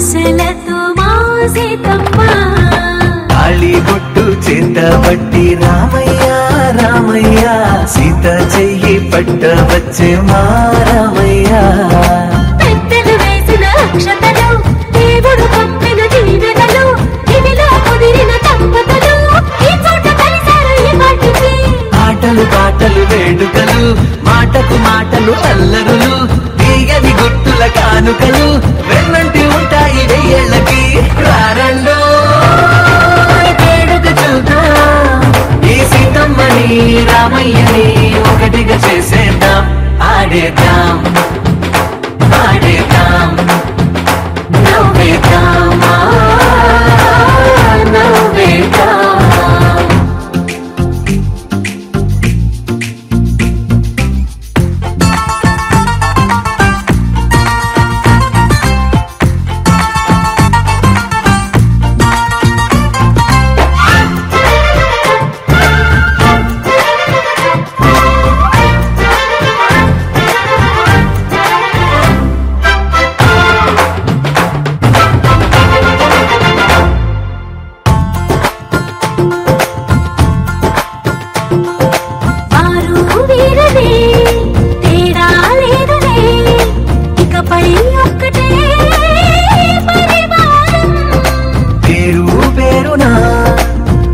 ఆశలతో మాసేతమ్మ తాళి బొట్టు చేతబట్టి రామయ్య రామయ్య సీత చెయ్యి పట్ట వచ్చే మా రామయ్య పెద్దలు వేసిన అక్షతలు దేవుడు పంపిన దీవెనలు ఇవిలో కుదిరిన దంపతులు ఈ చోట కలిసారు ఈ పాటికి ఆటలు పాటలు వేడుకలు మాటకు మాటలు అల్లరులు తీయని గుర్తుల కానుకలు వెన్నంటి ఉంటాయి వెయ్యేళ్ళకి రారండో వేడుక చూద్దాం ఈ సీతమ్మని రామయ్యని ఒకటిగా చేసేద్దాం ఆడేద్దాం ఆడేద్దాం నవ్వేద్దాం నవ్వేద్దాం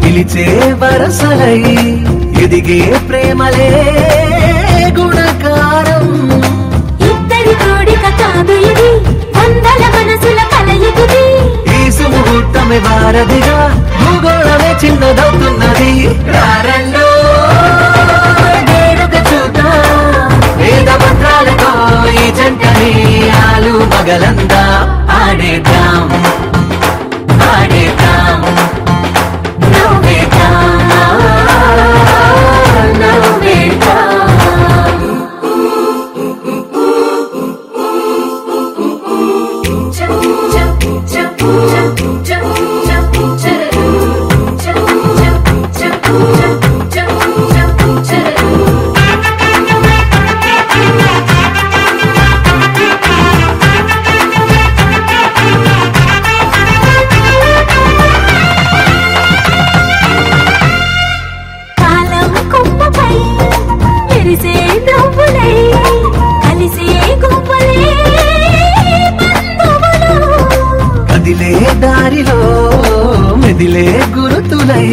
పిలిచే వరసలై ఎదిగే ప్రేమలే గుణకారం ఇద్దరి కోడిక కాదు ఇది వందల మనసుల కలయికిది ఈ సుముహూర్తమే వారధిగా భూగోళమే చిన్నదవుతున్నది రారండో వేడుక చూద్దాం వేద మంత్రాలతో ఈ జంటని ఆలు మగలందా ఆడేద్దాం ఆడేద్దాం దారిలో మెదిలే గురుతులై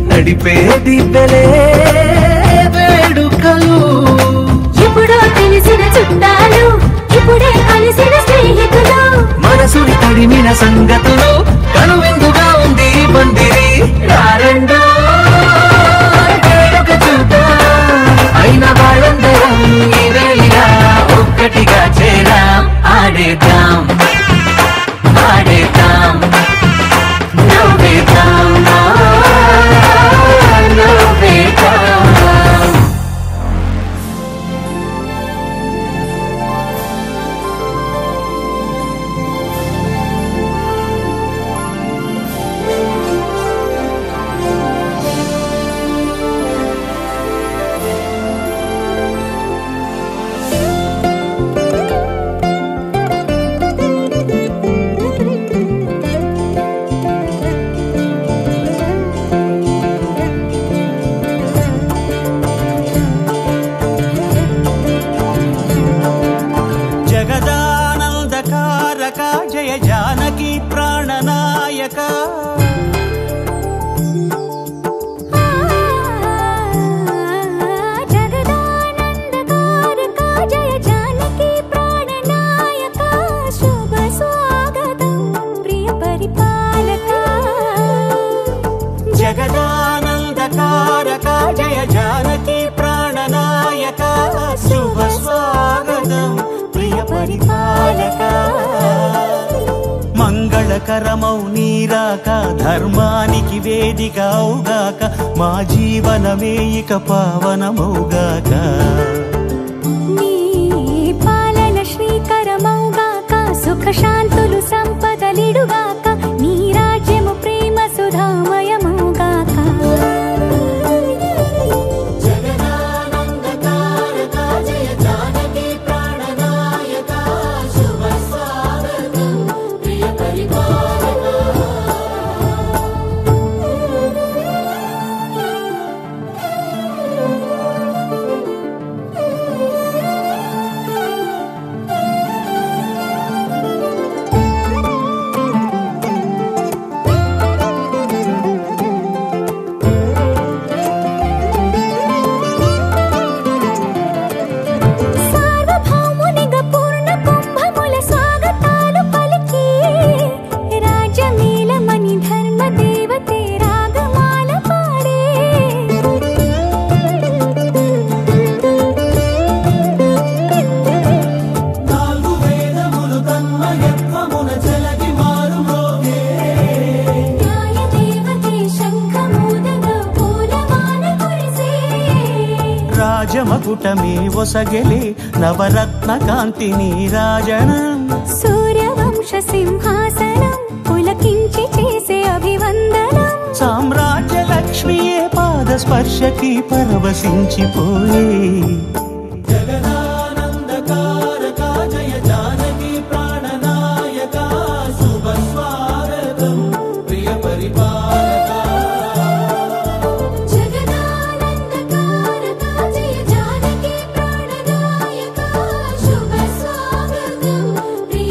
నడిపే దిబ్బెలే వేడుకలు ఎప్పుడో తెలిసిన చుట్టాలు ఇప్పుడే కలిసిన స్నేహితులు మనసుని తడిమిన సంగతులు కనువిందుగా ఉంది పందిరి రారండో వేడుక చూద్దాం అయిన వాళ్ళందరం ఇవేళ ఒక్కటిగా చేరాం ఆడేద్దాం ఆడేద్దాం నవ్వేద్దాం నవ్వేద్దాం జయ జానకి ప్రాణనాయక జగదానందకారక జయ జానకి ప్రాణనాయక శుభ స్వాగతం ప్రియ పరిపాలక జగదానందకారక జయ జానకి ప్రాణనాయక శుభ స్వాగతం ప్రియ పరిపాలక మంగళకరమౌ నీరాక ధర్మానికి వేదిక అవుగాక మా జీవనమే ఇక పావనమౌగాక నీ పాలన శ్రీకరమౌగాక సుఖ శాంతులు సంపదలిడుగాక నీ రాజ్యము ప్రేమ సుధామయమౌగాక జగదానందకారక జయ జానకి ప్రాణనాయక శుభ స్వాగతం ప్రియ మౌన జలది మారు మోగే న్యాయదేవతే శంఖమూదగా పూలవాన కురిసే రాజమకుటమే ఒసగెలే నవరత్న కాంతి నీరాజనం సూర్యవంశ సింహాసనం పులకించి చేసే అభివందనం సామ్రాజ్య లక్ష్మియే పాద స్పర్శకి పరవశించిపోయే జగదానందకారక జయ జానకి ప్రాణనాయక శుభ స్వాగతం ప్రియ పరిపాలక జగదానందకారక జయ జానకి ప్రాణనాయక శుభ స్వాగతం ప్రియ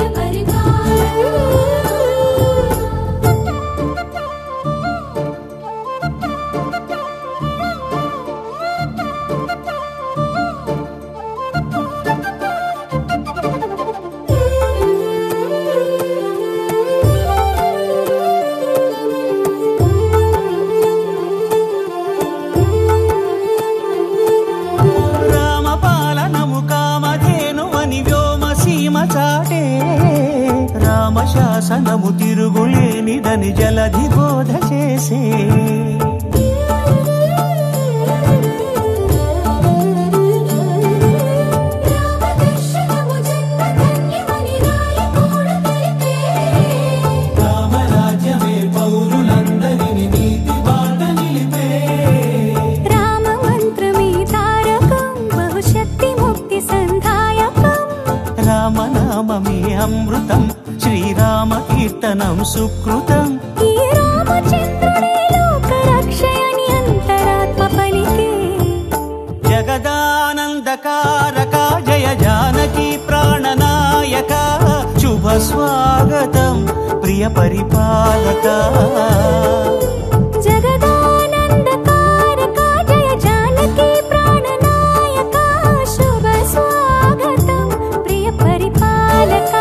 రామపాలనము కామధేనువని వ్యోమ సీమ చాటే రామశాసనము తిరుగులేనిదని జలధి బోధ చేసే రామదర్శనము జన్మధన్యమని రాయకూడ తెలిపే రామరాజ్యమే పౌరులందరిని నీతి బాట నిలిపే రామమంత్రమే తారకం బహుశక్తి ముక్తి సంధాయకం రామనామమే అమృతం శ్రీరామ కీర్తనం సుకృతం ఈ రామచంద్రుడే లోక రక్షయని అంతరాత్మ పలికే జగదానందకారక జయ జానకి ప్రాణనాయక శుభ స్వాగతం ప్రియ పరిపాలక జగదానందకారక జయ జానకి ప్రాణనాయక శుభ స్వాగతం ప్రియ పరిపాలక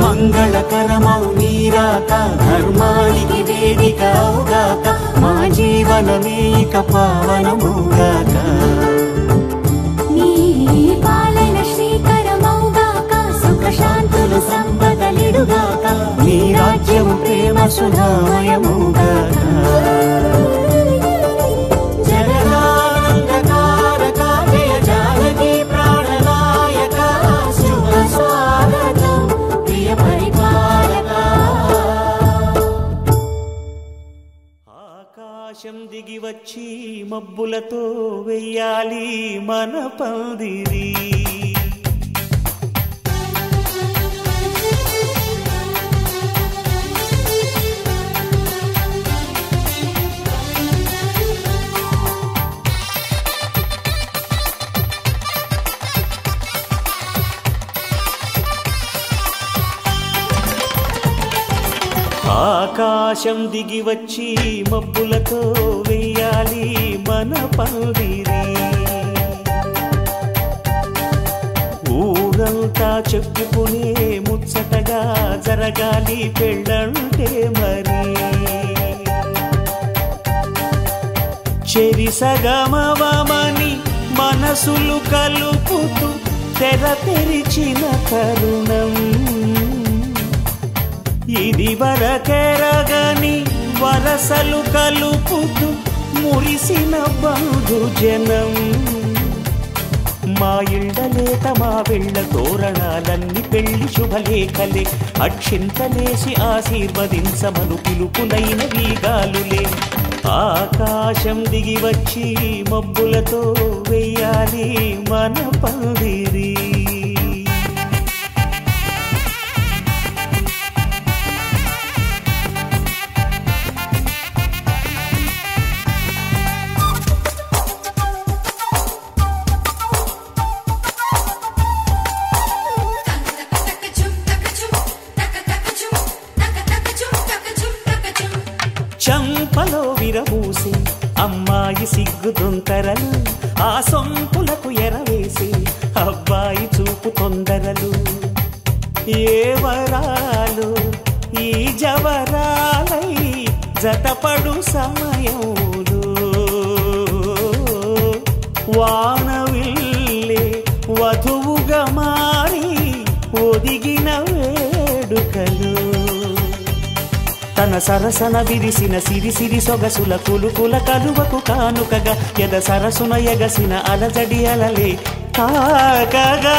మంగళకరమౌ నీరాక ధర్మానికి వేదిక అవుగాక మా జీవనమే ఇక పావనముగాక నీ పాలన శ్రీకరమౌగాక సుఖ శాంతులు సంపదలిడుగాక నీ రాజ్యము ప్రేమ సుధామయముగాక జగదానందకారక జయ జానకి ప్రాణనాయక శుభ స్వాగతం ప్రియ పరిపాలక ఆకాశం దిగి వచ్చి మబ్బులతో వెయ్యాలి మన పందిరి ఆకాశం దిగి వచ్చి మబ్బులతో వెయ్యాలి మన పందిరి ఊరంతా చెప్పుకునే ముచ్చటగా జరగాలి పెళ్ళంటే మరి చెరిసగమవమని మనసులు కలుపుతూ తెర తెరిచిన తరుణం ఇది వరకెరగని వరసలు కలుపుతూ మురిసిన బంధుజనం మా ఇళ్ళలేత మా వెళ్ళ తోరణాలన్నీ పెళ్లి శుభలేఖలే అక్షింతలేసి ఆశీర్వదించమను పిలుపునైన వీగాలులే ఆకాశం దిగి వచ్చి మబ్బులతో వెయ్యాలి మన పందిరి చంపలో విరబూసి అమ్మాయి సిగ్గు దొంతరలు ఆ సొంపులకు ఎరవేసి అబ్బాయి చూపు తొందరలు ఏ వరాలు ఈ జవరాలై జతపడు సమయంలో వానవిల్లే వధువుగా మారి ఒదిగిన వేడుకలు తన సరసన విరిసిన సిరిసిరి సొగసుల కులుకుల కలువకు కానుకగా ఎద సరసున ఎగసిన అలజడి అలలే తాకగా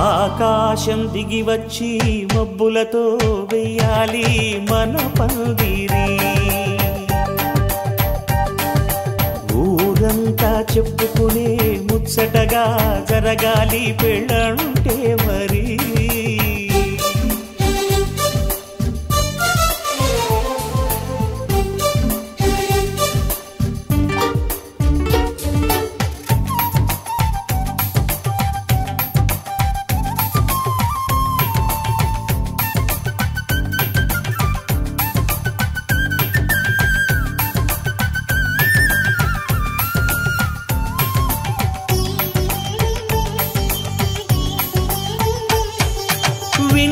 ఆకాశం దిగి వచ్చి మబ్బులతో వెయ్యాలి మన పందిరి ఊరంతా చెప్పుకునే ముచ్చటగా జరగాలి పెళ్ళంటే మరి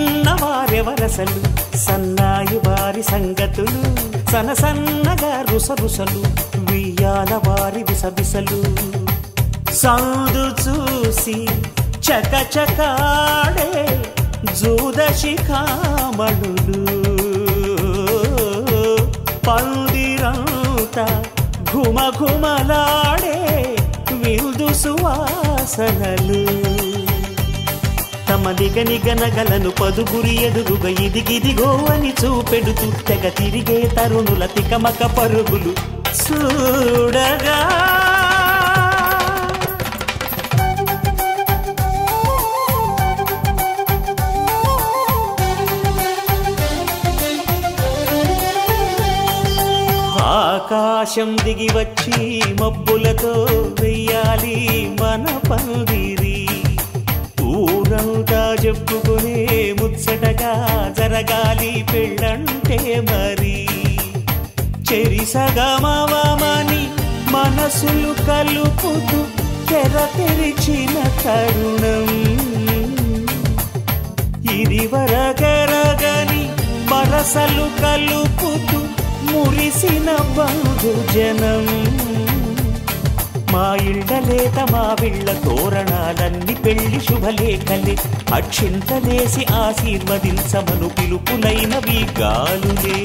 విన్నవారెవరసలు సన్నాయి వారి సంగతులు సనసన్నగా రుసరుసలు వియ్యాల వారి విసబిసలు సౌదు చూసి చకచకాడే జూదశిఖామణులు పందిరంతా ఘుమఘుమలాడే విందు సువాసనలు తమ నిగనిగనగలను పదుగురి ఎదురుగా ఇదిగిదిగో అని చూపెడుతూ తెగ తిరిగే తరుణుల తికమక పరుగులు చూడగా ఆకాశం దిగి వచ్చి మబ్బులతో వెయ్యాలి మన పందిరి ఊరంతా చెప్పుకునే ముచ్చటగా జరగాలి పెళ్ళంటే మరి చెరిసగమవమని మనసులు కలుపుతూ తెర తెరిచిన తరుణం ఇది వరగరగని వరసలు కలుపుతూ మురిసిన బంధుజనం మా ఇళ్ళలేత మా విళ్ళ తోరణాలన్నీ పెళ్లి శుభలేఖలే అక్షింతలేసి ఆశీర్వదించమను పిలుపులైనవి గాలులే